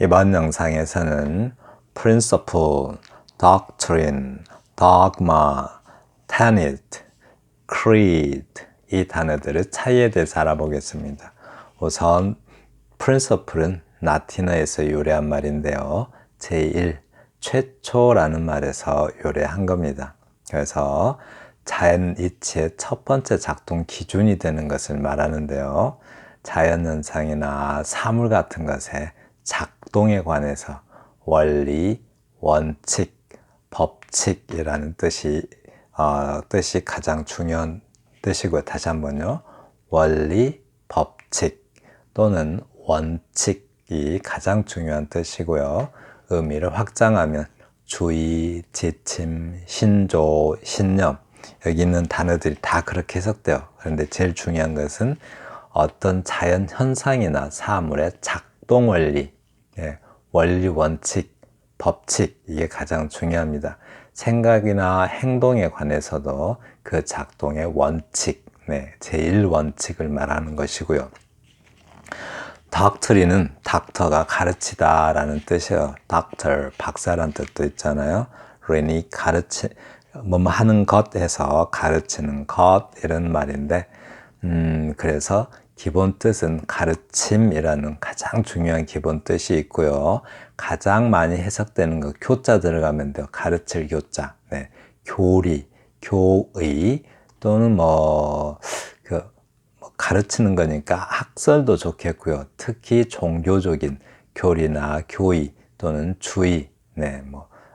이번 영상에서는 principle, doctrine, dogma, tenet, creed 이 단어들의 차이에 대해서 알아보겠습니다. 우선 principle은 라틴어에서 유래한 말인데요. 제1, 최초라는 말에서 유래한 겁니다. 그래서 자연 이치의 첫 번째 작동 기준이 되는 것을 말하는데요. 자연현상이나 사물 같은 것의 작동에 관해서 원리, 원칙, 법칙이라는 뜻이 가장 중요한 뜻이고요. 다시 한번요. 원리, 법칙 또는 원칙이 가장 중요한 뜻이고요. 의미를 확장하면 주의, 지침, 신조, 신념 여기 있는 단어들이 다 그렇게 해석돼요. 그런데 제일 중요한 것은 어떤 자연 현상이나 사물의 작동 원리, 원리, 원칙, 법칙 이게 가장 중요합니다. 생각이나 행동에 관해서도 그 작동의 원칙, 제1원칙을 말하는 것이고요. doctrine은 닥터가 가르치다 라는 뜻이에요. doctor, 박사라는 뜻도 있잖아요. 린이 뭐뭐 하는 것에서 가르치는 것 이런 말인데 그래서 기본 뜻은 가르침이라는 가장 중요한 기본 뜻이 있고요. 가장 많이 해석되는 거 교자 들어가면 돼요. 가르칠 교자, 교리, 교의 또는 가르치는 거니까 학설도 좋겠고요. 특히 종교적인 교리나 교의 또는 주의,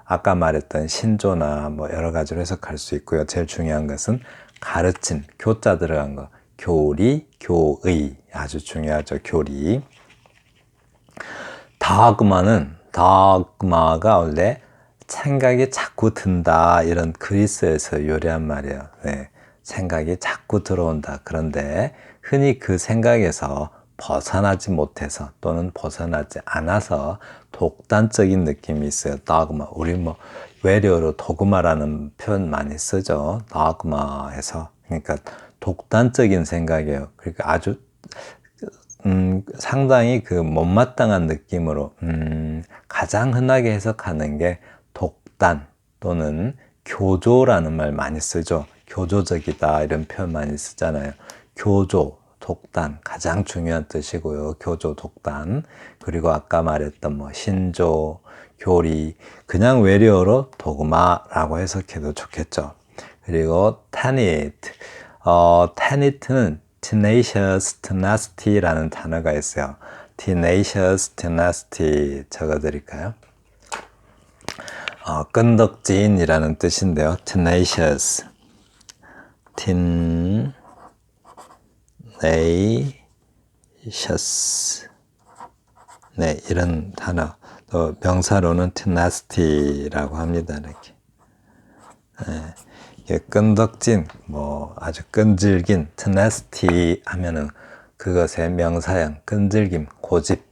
아까 말했던 신조나 여러 가지로 해석할 수 있고요. 제일 중요한 것은 가르침, 교자 들어간 거. 교리, 교의 아주 중요하죠. 교리. dogma가 원래 생각이 자꾸 든다 이런 그리스에서 유래한 말이에요. 생각이 자꾸 들어온다. 그런데 흔히 그 생각에서 벗어나지 못해서 또는 벗어나지 않아서 독단적인 느낌이 있어요. dogma. 우리 외래어로 도그마라는 표현 많이 쓰죠. dogma에서. 그러니까 독단적인 생각이에요. 그러니까 아주 상당히 그 못마땅한 느낌으로 가장 흔하게 해석하는 게 독단 또는 교조라는 말 많이 쓰죠. 교조적이다 이런 표현 많이 쓰잖아요. 교조, 독단 가장 중요한 뜻이고요. 교조, 독단 그리고 아까 말했던 신조, 교리 그냥 외래어로 도그마라고 해석해도 좋겠죠. 그리고 tenet, tenet는 tenacious tenacity라는 단어가 있어요. tenacious tenacity 적어드릴까요? 끈덕진이라는 뜻인데요. tenacious, tenacious, 이런 단어. 또 명사로는 tenacity라고 합니다. 이렇게 끈덕진, 아주 끈질긴 tenacity 하면은 그것의 명사형, 끈질김, 고집,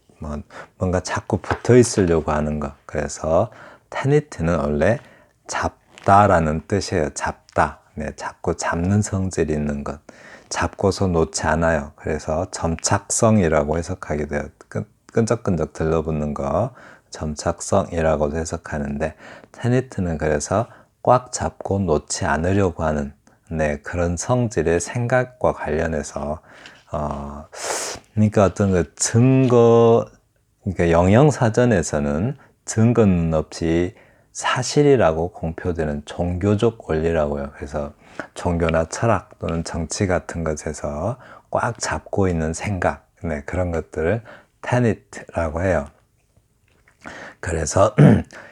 뭔가 자꾸 붙어 있으려고 하는 것. 그래서 tenet는 원래 잡다라는 뜻이에요. 잡다. 자꾸 잡는 성질이 있는 것. 잡고서 놓지 않아요. 그래서 점착성이라고 해석하게 돼요. 끈적끈적 들러붙는 거. 점착성이라고도 해석하는데 tenet는 그래서 꽉 잡고 놓지 않으려고 하는 그런 성질의 생각과 관련해서 그러니까 어떤 그 그러니까 영영사전에서는 증거는 없이 사실이라고 공표되는 종교적 원리라고요. 그래서 종교나 철학 또는 정치 같은 것에서 꽉 잡고 있는 생각, 그런 것들을 tenet라고 해요. 그래서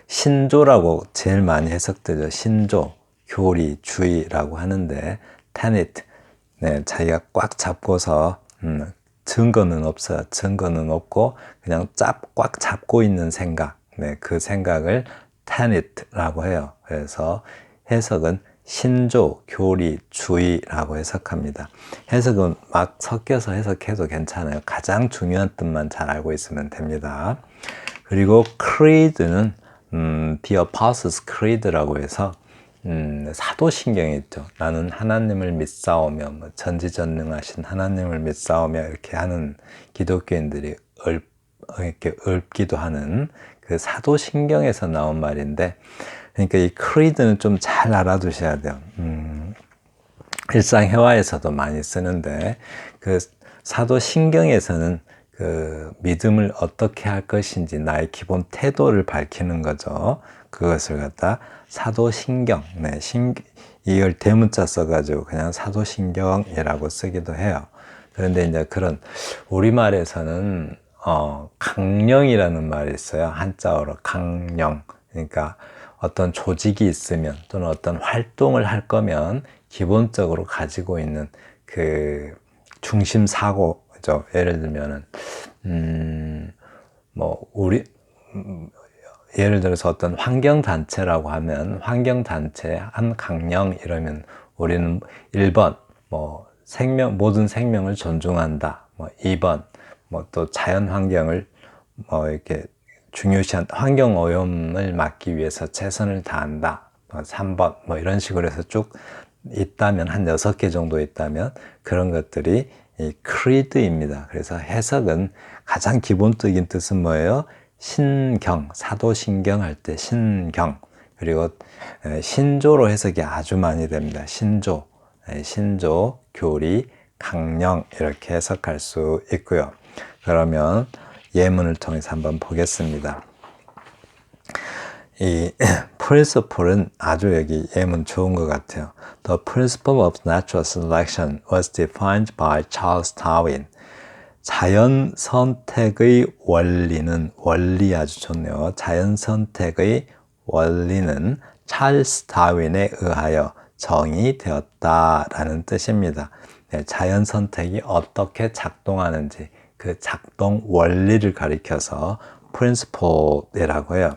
신조라고 제일 많이 해석되죠. 신조, 교리, 주의라고 하는데 tenet, 자기가 꽉 잡고서 증거는 없어요. 증거는 없고 그냥 꽉 잡고 있는 생각, 그 생각을 tenet라고 해요. 그래서 해석은 신조, 교리, 주의라고 해석합니다. 해석은 막 섞여서 해석해도 괜찮아요. 가장 중요한 뜻만 잘 알고 있으면 됩니다. 그리고 creed는 The Apostles' Creed라고 해서 사도신경이 있죠. 나는 하나님을 믿사오며 전지전능하신 하나님을 믿사오며 이렇게 하는 기독교인들이 이렇게 읊기도 하는 그 사도신경에서 나온 말인데, 그러니까 이 creed는 좀 잘 알아두셔야 돼요. 일상회화에서도 많이 쓰는데, 그 사도신경에서는 그 믿음을 어떻게 할 것인지 나의 기본 태도를 밝히는 거죠. 그것을 갖다 사도신경, 네, 이걸 대문자 써가지고 그냥 사도신경이라고 쓰기도 해요. 그런데 이제 그런 우리말에서는 강령이라는 말이 있어요. 한자어로 강령. 그러니까 어떤 조직이 있으면 또는 어떤 활동을 할 거면 기본적으로 가지고 있는 그 중심 사고죠. 예를 들면은 예를 들어서 어떤 환경단체라고 하면 환경단체 한 강령 이러면 우리는 1번 모든 생명을 존중한다. 2번 또 자연 환경을 이렇게 중요시한 환경 오염을 막기 위해서 최선을 다한다. 3번 이런 식으로 해서 쭉 있다면 한 6개 정도 있다면 그런 것들이 이 creed입니다. 그래서 해석은 가장 기본적인 뜻은 뭐예요? 신경, 사도신경 할 때 신경, 그리고 신조로 해석이 아주 많이 됩니다. 신조, 교리, 강령 이렇게 해석할 수 있고요. 그러면 예문을 통해서 한번 보겠습니다. 이 principle은 아주 여기 예문 좋은 것 같아요. The principle of natural selection was defined by Charles Darwin. 자연 선택의 원리 아주 좋네요. 자연 선택의 원리는 찰스 다윈에 의하여 정의되었다라는 뜻입니다. 네, 자연 선택이 어떻게 작동하는지 그 작동 원리를 가리켜서 principle이라고 해요.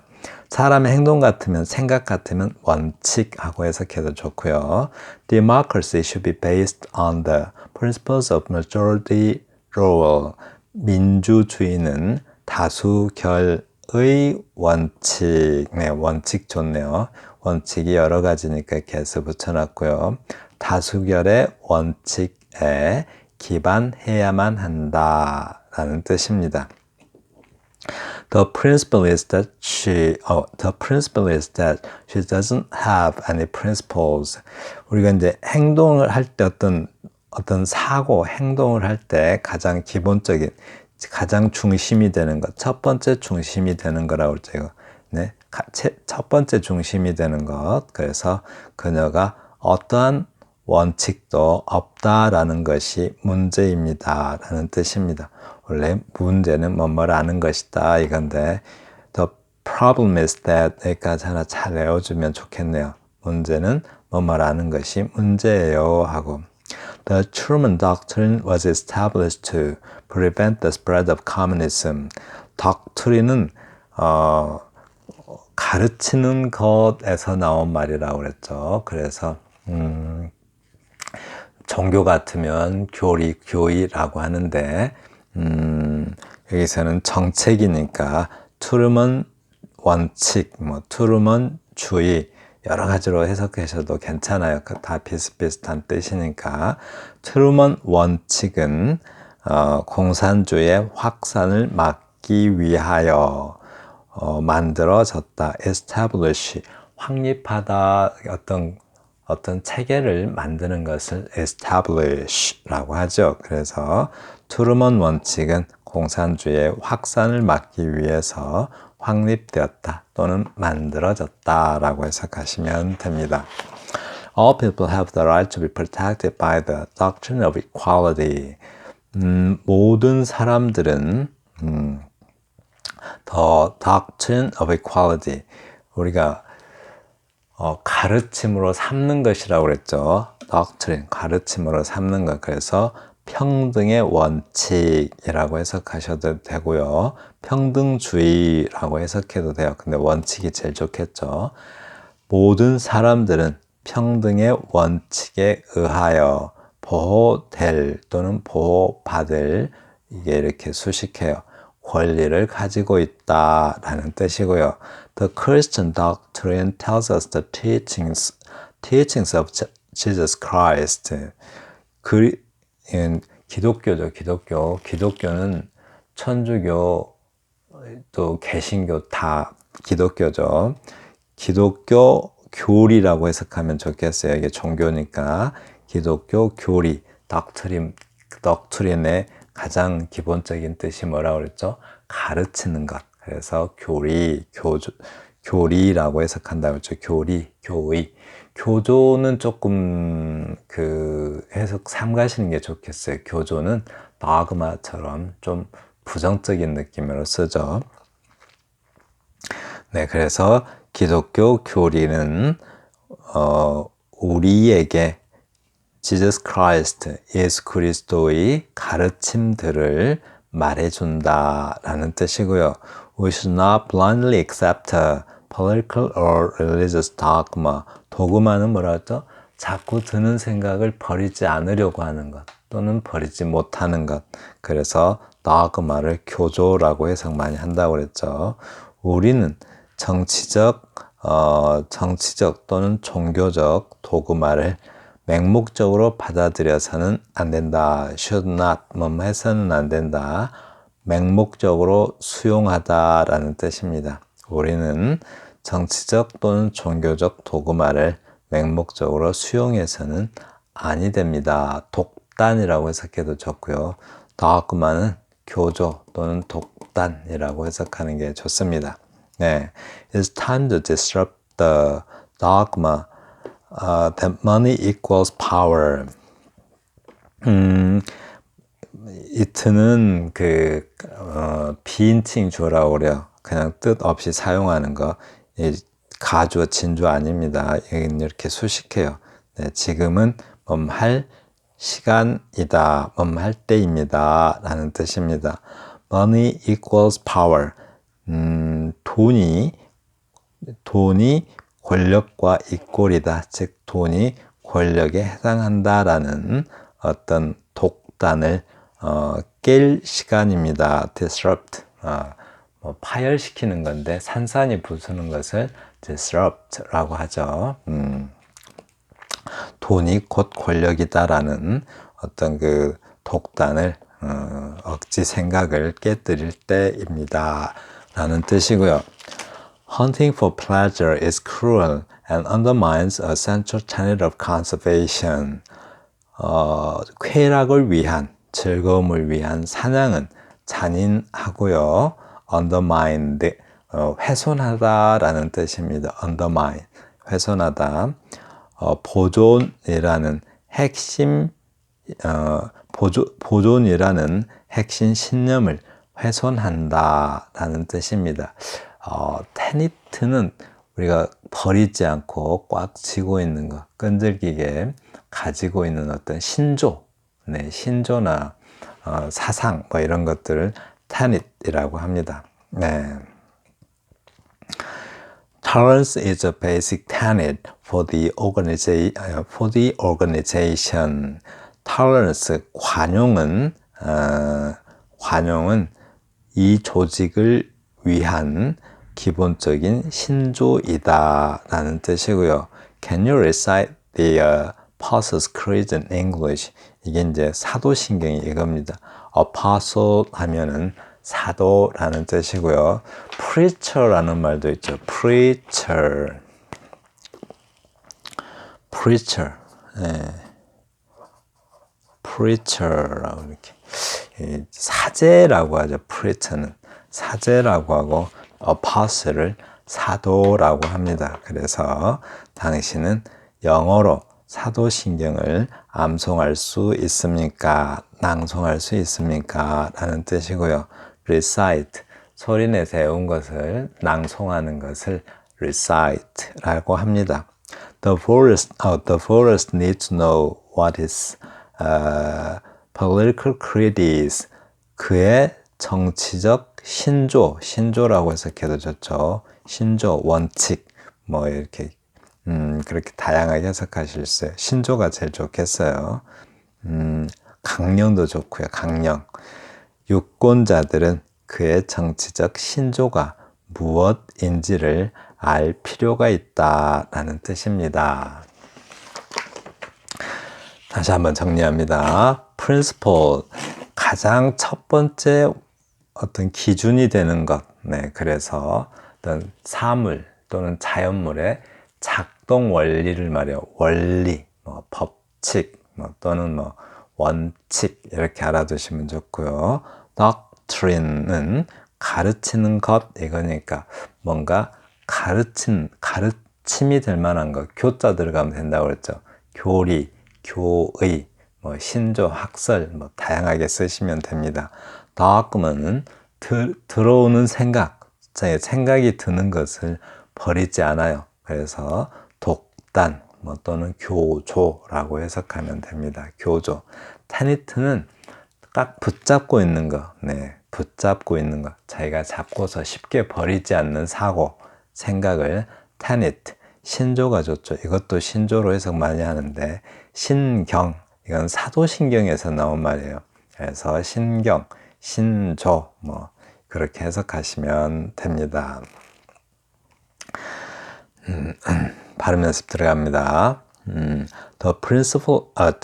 사람의 행동 같으면 생각 같으면 원칙하고 해석해도 좋고요. Democracy should be based on the principles of majority rule. 민주주의는 다수결의 원칙. 네, 원칙 좋네요. 원칙이 여러 가지니까 개수 붙여놨고요. 다수결의 원칙에 기반해야만 한다라는 뜻입니다. The principle is that she doesn't have any principles. 우리가 이제 행동을 할 때 어떤 사고, 행동을 할 때 가장 기본적인, 가장 중심이 되는 것, 첫 번째 중심이 되는 거라고 그러죠. 네, 첫 번째 중심이 되는 것. 그래서 그녀가 어떠한 원칙도 없다라는 것이 문제입니다. 라는 뜻입니다. 원래 문제는 뭐뭐라는 것이다 이건데 The problem is that 여기까지 하나 잘 외워주면 좋겠네요. 문제는 뭐뭐라는 것이 문제예요 하고 The Truman Doctrine was established to prevent the spread of communism. doctrine은 가르치는 것에서 나온 말이라고 그랬죠. 그래서 종교 같으면 교의라고 하는데 여기서는 정책이니까 트루먼 원칙, 트루먼 주의 여러 가지로 해석하셔도 괜찮아요. 다 비슷비슷한 뜻이니까 트루먼 원칙은 공산주의의 확산을 막기 위하여 만들어졌다. establish, 확립하다, 어떤 체계를 만드는 것을 establish라고 하죠. 그래서 트루먼 원칙은 공산주의의 확산을 막기 위해서 확립되었다 또는 만들어졌다라고 해석하시면 됩니다. All people have the right to be protected by the doctrine of equality. 모든 사람들은 the doctrine of equality, 우리가 가르침으로 삼는 것이라고 그랬죠. doctrine, 가르침으로 삼는 것. 그래서 평등의 원칙이라고 해석하셔도 되고요. 평등주의라고 해석해도 돼요. 근데 원칙이 제일 좋겠죠. 모든 사람들은 평등의 원칙에 의하여 보호될 또는 보호받을, 이게 이렇게 수식해요. 권리를 가지고 있다라는 뜻이고요. The Christian doctrine tells us the teachings of Jesus Christ. 기독교죠, 기독교. 기독교는 천주교 또 개신교 다 기독교죠. 기독교 교리라고 해석하면 좋겠어요. 이게 종교니까 기독교 교리, 덕트린의 가장 기본적인 뜻이 뭐라고 그랬죠? 가르치는 것. 그래서 교리라고 해석한다고 했죠. 교리, 교의. 교조는 조금 해석 삼가시는 게 좋겠어요. 교조는 dogma처럼 좀 부정적인 느낌으로 쓰죠. 네, 그래서 기독교 교리는 우리에게 Jesus Christ, 예수 그리스도의 가르침들을 말해준다라는 뜻이고요. We should not blindly accept political or religious dogma. 도그마는 뭐라 했죠? 자꾸 드는 생각을 버리지 않으려고 하는 것 또는 버리지 못하는 것. 그래서 dogma를 교조라고 해석 많이 한다고 그랬죠. 우리는 정치적 또는 종교적 도그마를 맹목적으로 받아들여서는 안 된다. should not, 해서는 안 된다. 맹목적으로 수용하다라는 뜻입니다. 우리는 정치적 또는 종교적 도그마를 맹목적으로 수용해서는 아니 됩니다. 독단이라고 해석해도 좋고요. dogma는 교조 또는 독단이라고 해석하는 게 좋습니다. 네, it's time to disrupt the dogma that money equals power. it는 비인칭 주어라고 그래요. 그냥 뜻 없이 사용하는 거. 가주, 진주 아닙니다. 여기는 이렇게 수식해요. 네, 지금은 할 시간이다. 할 때입니다. 라는 뜻입니다. Money equals power. 돈이 권력과 이꼴이다. 즉 돈이 권력에 해당한다라는 어떤 독단을 깰 시간입니다. disrupt. 파열시키는 건데 산산이 부수는 것을 disrupt라고 하죠. 돈이 곧 권력이다라는 어떤 독단을 억지 생각을 깨뜨릴 때입니다. 라는 뜻이고요. Hunting for pleasure is cruel and undermines a central tenet of conservation. 쾌락을 위한, 즐거움을 위한 사냥은 잔인하고요. undermine, 훼손하다라는 뜻입니다. undermine, 훼손하다. 보존이라는 핵심 신념을 훼손한다라는 뜻입니다. 테니트는 우리가 버리지 않고 꽉 쥐고 있는 것, 끈질기게 가지고 있는 어떤 신조, 신조나 사상 이런 것들을 tenet이라고 합니다. 네. Tolerance is a basic tenet for the organization. Tolerance, 관용은 이 조직을 위한 기본적인 신조이다라는 뜻이고요. Can you recite the Apostles' Creed in English? 이게 이제 사도신경이 이겁니다. Apostle 하면은 사도라는 뜻이고요. Preacher라는 말도 있죠. Preacher. 네. Preacher라고 이렇게 사제라고 하죠. Preacher는 사제라고 하고 apostle을 사도라고 합니다. 그래서 당신은 영어로 사도신경을 암송할 수 있습니까? 낭송할 수 있습니까? 라는 뜻이고요. recite, 소리내서 외운 것을 낭송하는 것을 recite라고 합니다. The voters need to know what his political creed is. 그의 정치적 신조라고 해석해도 좋죠. 신조, 원칙, 이렇게 그렇게 다양하게 해석하실 수 있어요. 신조가 제일 좋겠어요. 강령도 좋고요. 강령. 유권자들은 그의 정치적 신조가 무엇인지를 알 필요가 있다라는 뜻입니다. 다시 한번 정리합니다. principle, 가장 첫 번째 어떤 기준이 되는 것, 네, 그래서 어떤 사물 또는 자연물의 작동 원리를 말해요. 원리, 뭐 법칙, 뭐 또는 뭐 원칙 이렇게 알아두시면 좋고요. doctrine은 가르치는 것 이거니까 뭔가 가르침이 될 만한 것, 교자 들어가면 된다고 그랬죠. 교리, 교의, 뭐 신조, 학설 뭐 다양하게 쓰시면 됩니다. dogma는 들어오는 생각이 드는 것을 버리지 않아요. 그래서 독단 뭐 또는 교조라고 해석하면 됩니다. 교조. 테니트는 딱 붙잡고 있는 거, 네, 붙잡고 있는 거, 자기가 잡고서 쉽게 버리지 않는 사고, 생각을 테니트, 신조가 좋죠. 이것도 신조로 해석 많이 하는데 신경, 이건 사도신경에서 나온 말이에요. 그래서 신경, 신조 뭐 그렇게 해석하시면 됩니다. 발음 연습 들어갑니다. The principle of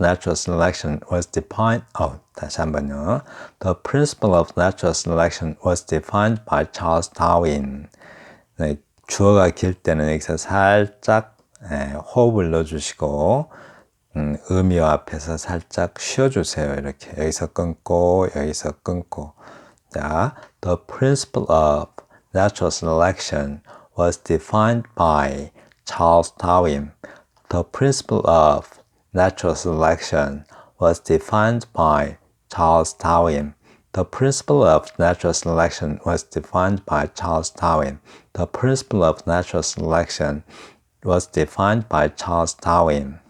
natural selection was defined. 다시 한번요. The principle of natural selection was defined by Charles Darwin. 네, 주어가 길 때는 여기서 살짝 호흡을 넣어주시고 의미와 앞에서 살짝 쉬어주세요. 이렇게 여기서 끊고 여기서 끊고. 자, the principle of natural selection was defined by Charles Darwin. The principle of natural selection was defined by Charles Darwin. The principle of natural selection was defined by Charles Darwin. The principle of natural selection was defined by Charles Darwin.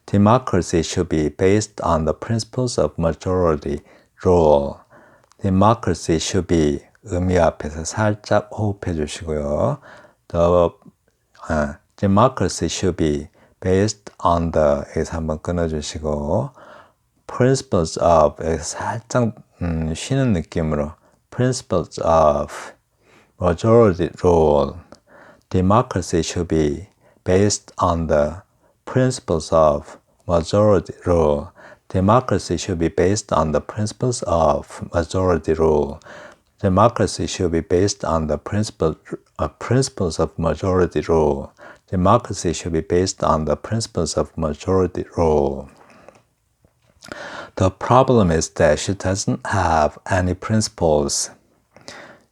Democracy should be based on the principles of majority rule. Democracy should be 의미 앞에서 살짝 호흡해 주시고요. Democracy should be based on the 여기서 한번 끊어주시고 principles of 여기서 살짝 쉬는 느낌으로 principles of majority rule. Democracy should be based on the principles of majority rule. Democracy should be based on the principles of majority rule. Democracy should be based on the principles of majority rule. Democracy should be based on the principles of majority rule. The problem is that she doesn't have any principles.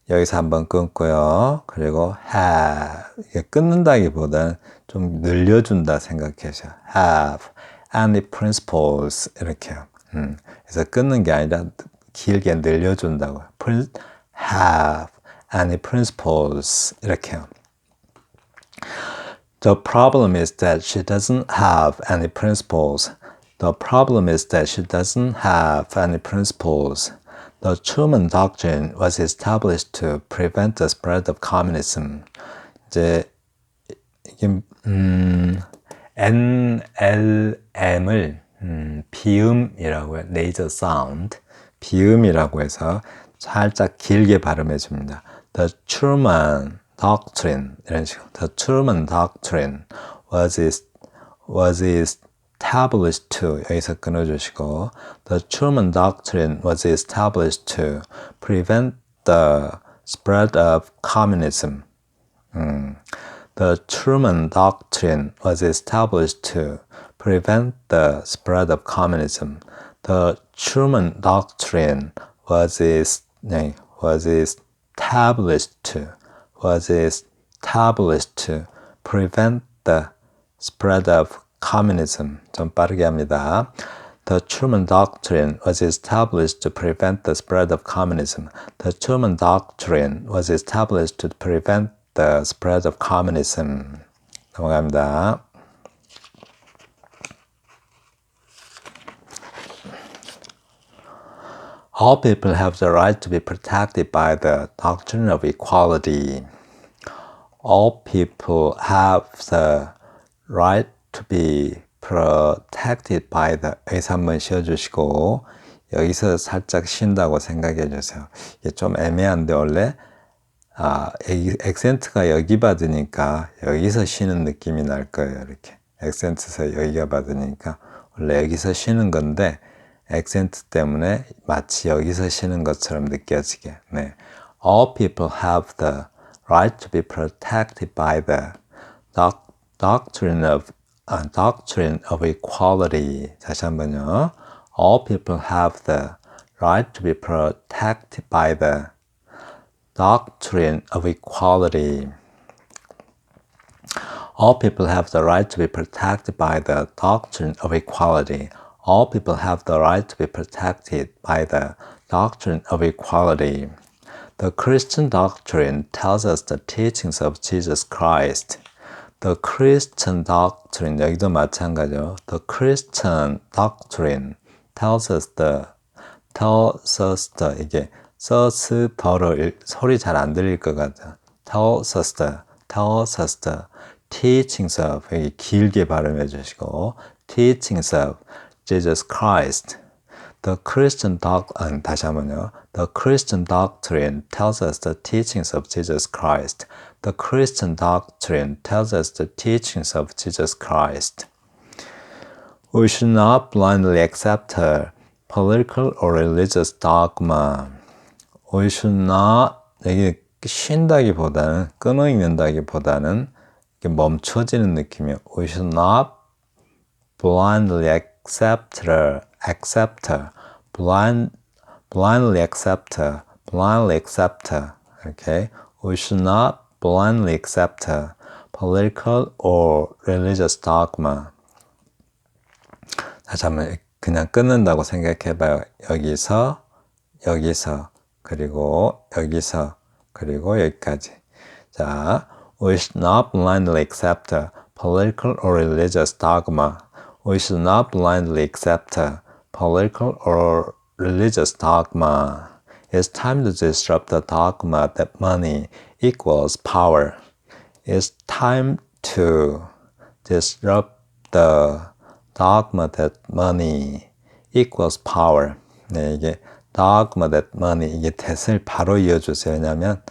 여기서 한번 끊고요. 그리고 have. 이게 끊는다기보다는 좀 늘려준다 생각하셔. have any principles. 이렇게요. 그래서 끊는 게 아니라 길게 늘려준다고요. have any principles. 이렇게요. The problem is that she doesn't have any principles. The problem is that she doesn't have any principles. The Truman Doctrine was established to prevent the spread of communism. 이제 이게 NLM을 비음이라고 해요. Nasal sound. 비음이라고 해서 살짝 길게 발음해 줍니다. The Truman Doctrine 이런 식으로. The Truman Doctrine was established to 여기서 끊어주시고 The Truman Doctrine was established to prevent the spread of communism. The Truman Doctrine was established to prevent the spread of communism. The Truman Doctrine was established to prevent the spread of communism. 좀 빠르게 합니다. The Truman Doctrine was established to prevent the spread of communism. The Truman Doctrine was established to prevent the spread of communism. 넘어갑니다. All people have the right to be protected by the doctrine of equality. All people have the right to be protected by the 여기서 한번 쉬어주시고 여기서 살짝 쉰다고 생각해 주세요. 이게 좀 애매한데 원래 액센트가 여기 받으니까 여기서 쉬는 느낌이 날 거예요. 이렇게 액센트에서 여기가 받으니까 원래 여기서 쉬는 건데 액센트 때문에 마치 여기서 쉬는 것처럼 느껴지게. 네. All people have the right to be protected by the doctrine of equality. 다시 한번요. All people have the right to be protected by the doctrine of equality. All people have the right to be protected by the doctrine of equality. All people have the right to be protected by the doctrine of equality. The Christian doctrine tells us the teachings of Jesus Christ. The Christian doctrine, 여기도 마찬가지죠. The Christian doctrine tells us the, 이게 더러 소리 잘 안 들릴 것 같아. tells us the teachings of, 여기 길게 발음해 주시고, teachings of Jesus Christ. The Christian 다시 한번요. The Christian doctrine tells us the teachings of Jesus Christ. The Christian doctrine tells us the teachings of Jesus Christ. We should not blindly accept a political or religious dogma. We should not, 여기 쉰다기보다는, 끊어있는다기보다는 멈춰지는 느낌이에요. We should not blindly blindly accept, okay? We should not blindly accept a political or religious dogma. 다시 한번 그냥 끊는다고 생각해봐요. 여기서, 그리고 여기서, 그리고 여기까지. 자, we should not blindly accept a political or religious dogma. We should not blindly accept a political or religious dogma. It's time to disrupt the dogma that money equals power. It's time to disrupt the dogma that money equals power. 네, 이게 dogma that money, 이게 that을 바로 이어주세요. 왜냐하면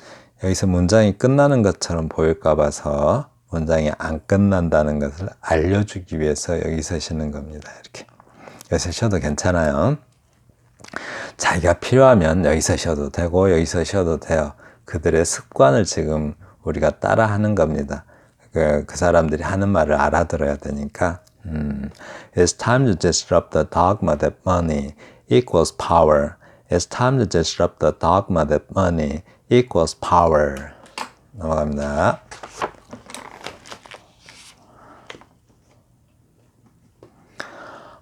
여기서 문장이 끝나는 것처럼 보일까 봐서 문장이 안 끝난다는 것을 알려주기 위해서 여기 서시는 겁니다. 이렇게. 여기서 쉬어도 괜찮아요. 자기가 필요하면 여기서 쉬어도 되고 여기서 쉬어도 돼요. 그들의 습관을 지금 우리가 따라 하는 겁니다. 그 사람들이 하는 말을 알아들어야 되니까. It's time to disrupt the dogma that money equals power. It's time to disrupt the dogma that money equals power. 넘어갑니다.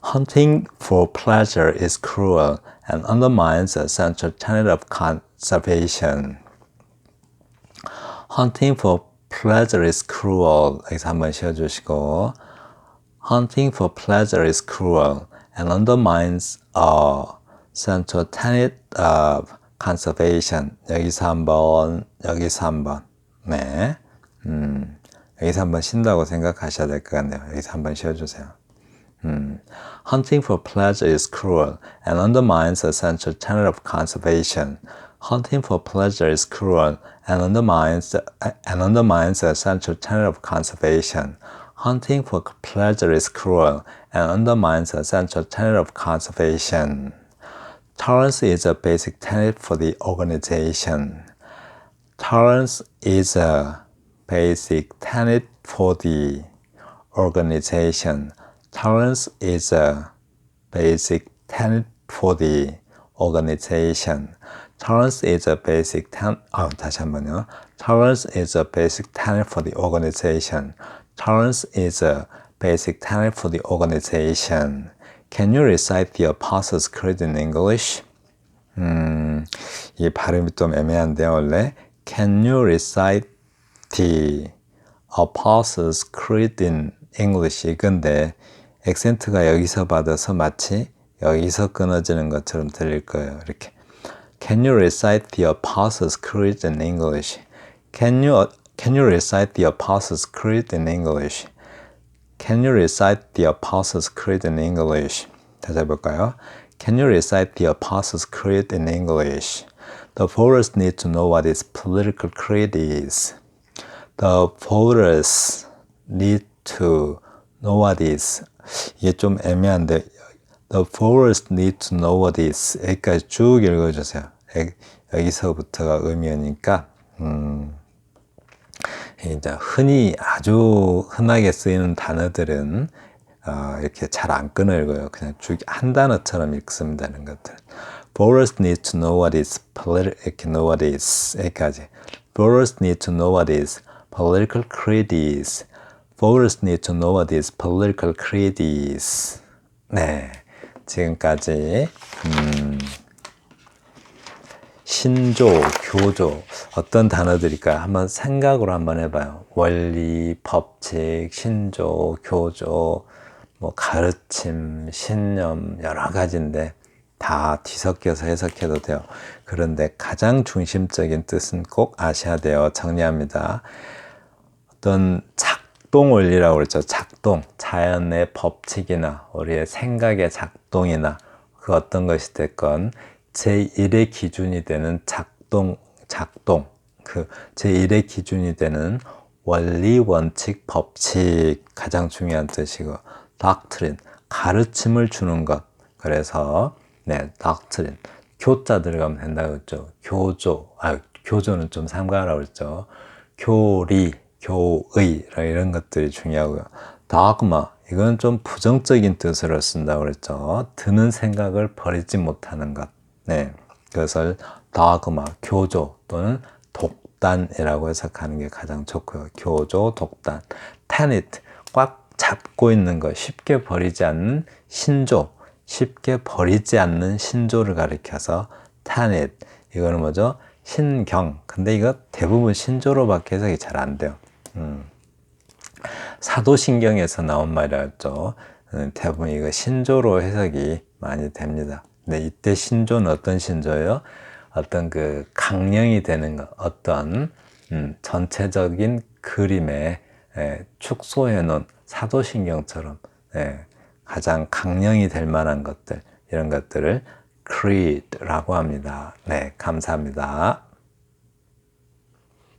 Hunting for pleasure is cruel and undermines the central tenet of conservation. Hunting for pleasure is cruel. 여기서 한번 쉬어주시고. Hunting for pleasure is cruel and undermines a central tenet of conservation. 여기서 한번, 여기서 한번. 네. 여기서 한번 쉰다고 생각하셔야 될 것 같네요. 여기서 한번 쉬어주세요. Hunting for pleasure is cruel and undermines the central tenet of conservation. Hunting for pleasure is cruel and undermines the central tenet of conservation. Hunting for pleasure is cruel and undermines the central tenet of conservation. Tolerance is a basic tenet for the organization. Tolerance is a basic tenet for the organization. Tolerance is a basic tenet for the organization. Tolerance is a basic tenet. 다시 한번요. Tolerance is a basic tenet for the organization. Tolerance is a basic tenet for the organization. Can you recite the Apostles' Creed in English? 이 발음이 좀 애매한데요, 원래. Can you recite the Apostles' Creed in English? 이건데 액센트가 여기서 받아서 마치 여기서 끊어지는 것처럼 들릴 거예요. 이렇게. Can you recite the Apostles' Creed in English? Can you recite the Apostles' Creed in English? Can you recite the Apostles' Creed in English? 다시 해볼까요? Can you recite the Apostles' Creed in English? The voters need to know what its political creed is. The voters need to know what is. 이게 좀 애매한데 The voters need to know what is. 여기까지 쭉 읽어주세요. 여기서부터가 의미니까 이제 흔히 아주 흔하게 쓰이는 단어들은 이렇게 잘 안 끊어요. 그냥 한 단어처럼 읽으면 되는 것들. Voters need to know what is 여기까지. Voters need to know what is political creed is. Voters need to know what is political creed is. 네, 지금까지 신조, 교조 어떤 단어들일까요? 한번 생각으로 한번 해봐요. 원리, 법칙, 신조, 교조, 뭐 가르침, 신념 여러 가지인데 다 뒤섞여서 해석해도 돼요. 그런데 가장 중심적인 뜻은 꼭 아셔야 돼요. 정리합니다. 어떤 작동 원리라고 그랬죠. 작동, 자연의 법칙이나 우리의 생각의 작동이나 그 어떤 것이 됐건 제1의 기준이 되는 작동, 그 제1의 기준이 되는 원리, 원칙, 법칙 가장 중요한 뜻이고 doctrine, 가르침을 주는 것. 그래서 네, doctrine, 교자 들어가면 된다고 했죠. 교조는 좀 삼가라고 했죠. 교리, 교의 이런 것들이 중요하고요. dogma, 이건 좀 부정적인 뜻으로 쓴다고 그랬죠. 드는 생각을 버리지 못하는 것. 네, 그것을 dogma, 교조 또는 독단이라고 해석하는 게 가장 좋고요. 교조, 독단. tenet, 꽉 잡고 있는 것, 쉽게 버리지 않는 신조, 쉽게 버리지 않는 신조를 가리켜서 tenet. 이거는 뭐죠? 신경. 근데 이거 대부분 신조로밖에 해석이 잘 안 돼요. 사도신경에서 나온 말이었죠. 대부분 이거 신조로 해석이 많이 됩니다. 근데 이때 신조는 어떤 신조예요? 어떤 그 강령이 되는 것, 어떤 전체적인 그림에 축소해 놓은 사도신경처럼 가장 강령이 될 만한 것들, 이런 것들을 creed라고 합니다. 네, 감사합니다.